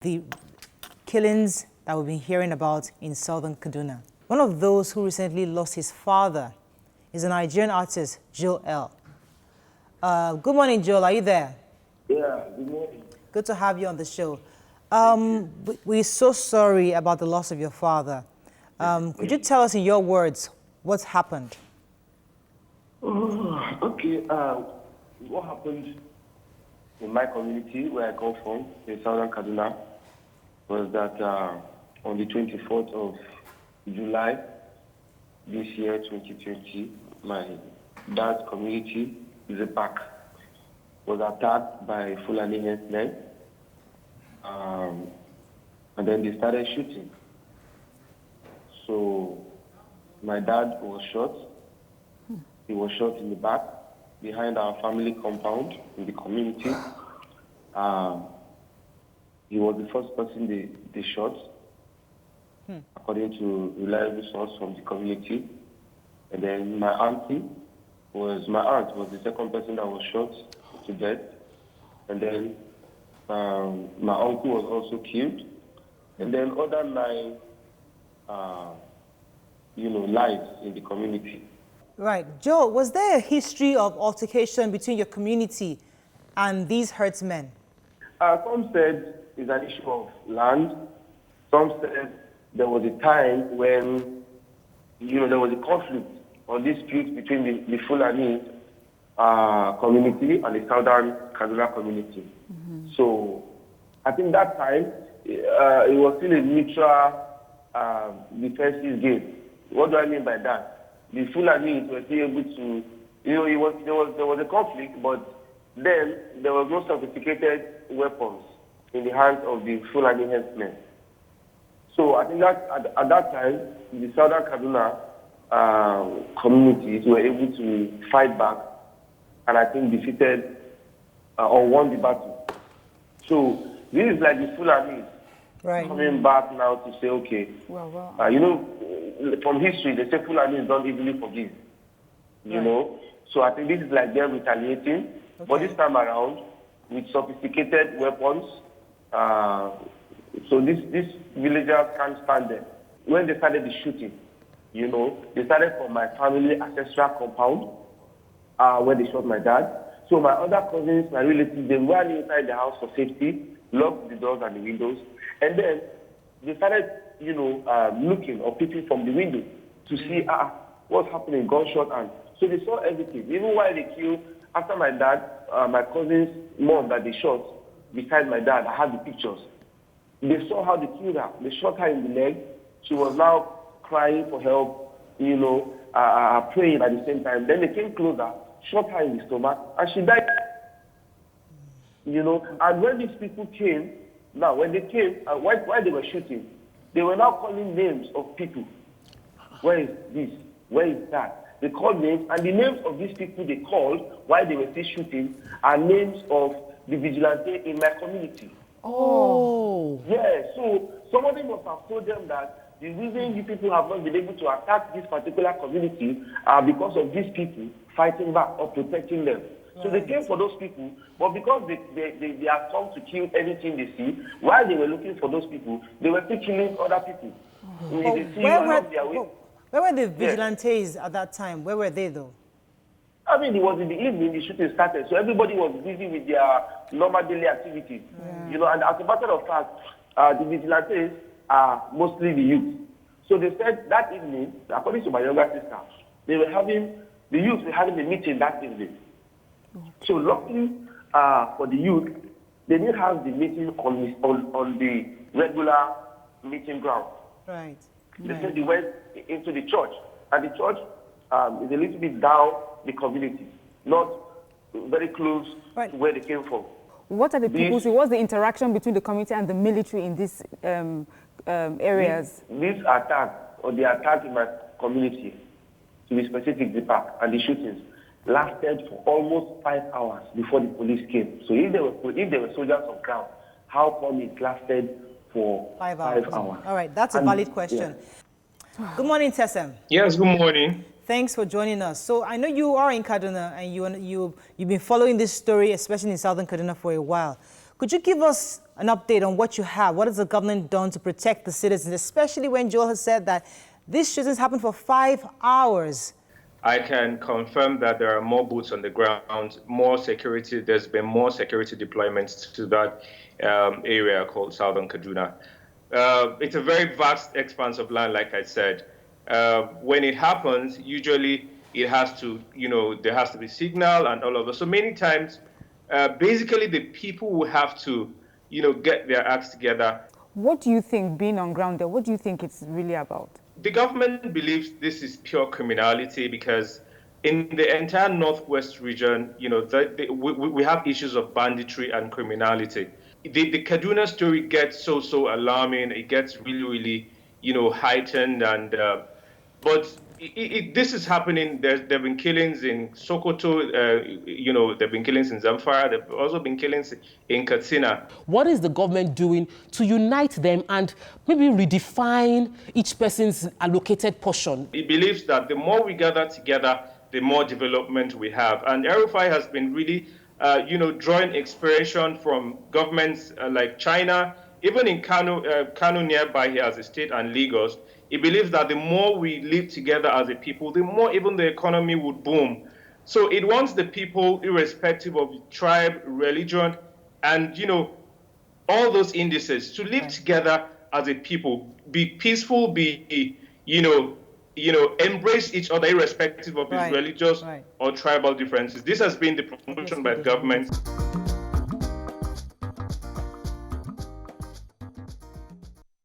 the killings that we've been hearing about in Southern Kaduna. One of those who recently lost his father is a Nigerian artist, Joel. Good morning, Joel. Are you there? Yeah, good morning. Good to have you on the show. We're so sorry about the loss of your father. Could you tell us in your words what's happened? Okay, what happened in my community where I come from, in Southern Kaduna, was that on the 24th of July this year, 2020, my dad's community, is a park, was attacked by Fulani henchmen, and then they started shooting. So my dad was shot. He was shot in the back behind our family compound in the community. He was the first person they shot, according to reliable source from the community. And then my aunt was the second person that was shot to death. And then my uncle was also killed. And then other 9, lives in the community. Right. Joe, was there a history of altercation between your community and these herdsmen? Some said it's an issue of land. Some said there was a time when, there was a conflict or dispute between the Fulani community and the Southern Kaduna community. So I think that time it was still a mutual defensive game. What do I mean by that? The Fulani were still able to, there was a conflict, but then there was no sophisticated weapons in the hands of the Fulani henchmen. So I think that at that time, the Southern Kaduna communities were able to fight back and I think defeated or won the battle. So this is like the Fulani coming back now to say, okay, from history, they say Fulani don't easily forgive, you know. So I think this is like them retaliating, but this time around with sophisticated weapons. So these villagers can't stand them. When they started the shooting, they started from my family ancestral compound, where they shot my dad. So my other cousins, my relatives, they ran inside the house for safety, locked the doors and the windows, and then they started, looking or peeping from the window to see what's happening, gunshot, and so they saw everything. Even while they killed, after my dad, my cousin's mom that they shot beside my dad, I had the pictures. They saw how they killed her. They shot her in the leg. She was now crying for help, praying at the same time. Then they came closer, shot her in the stomach, and she died. And when these people came, when they came, while they were shooting, they were now calling names of people. Where is this? Where is that? They called names, and the names of these people they called while they were still shooting are names of the vigilante in my community. Oh. Yeah, so somebody must have told them that the reason you people have not been able to attack this particular community are because of these people fighting back or protecting them. So they came for those people, but because they have come to kill anything they see, while they were looking for those people, they were still killing other people. Where were the vigilantes at that time? Where were they though? I mean, it was in the evening, the shooting started, so everybody was busy with their normal daily activities. And as a matter of fact, the vigilantes are mostly the youth. So they said that evening, according to my younger sister, the youth were having a meeting that evening. So luckily for the youth, they didn't have the meeting on the regular meeting ground. Right. They said they went into the church, and the church is a little bit down the community, not very close to where they came from. What are the people? What's the interaction between the community and the military in these areas? This attack, or the attack in my community, to be specific, the park, and the shootings, lasted for almost 5 hours before the police came. So if there were soldiers on ground, how come it lasted for 5 hours? All right, that's a valid question. Yeah. Good morning, Tesem. Yes, good morning. Thanks for joining us. So I know you are in Kaduna and you've been following this story, especially in Southern Kaduna, for a while. Could you give us an update on what you have. What has the government done to protect the citizens, especially when Joel has said that these shootings happened for 5 hours? I can confirm that there are more boots on the ground, more security. There's been more security deployments to that area called Southern Kaduna. It's a very vast expanse of land, like I said. When it happens, usually it has to, there has to be signal and all of that. So many times, basically the people will have to, get their acts together. What do you think, being on ground there, what do you think it's really about? The government believes this is pure criminality because in the entire Northwest region, we have issues of banditry and criminality. The Kaduna story gets so alarming. It gets really, heightened. And but this is happening. There've been killings in Sokoto. There've been killings in Zamfara. There've also been killings in Katsina. What is the government doing to unite them and maybe redefine each person's allocated portion? He believes that the more we gather together, the more development we have. And RFI has been really, drawing inspiration from governments like China, even in Kano nearby here as a state, and Lagos. He believes that the more we live together as a people, the more even the economy would boom. So it wants the people, irrespective of tribe, religion, and all those indices, to live together as a people, be peaceful, be embrace each other irrespective of its religious or tribal differences. This has been the promotion by the government.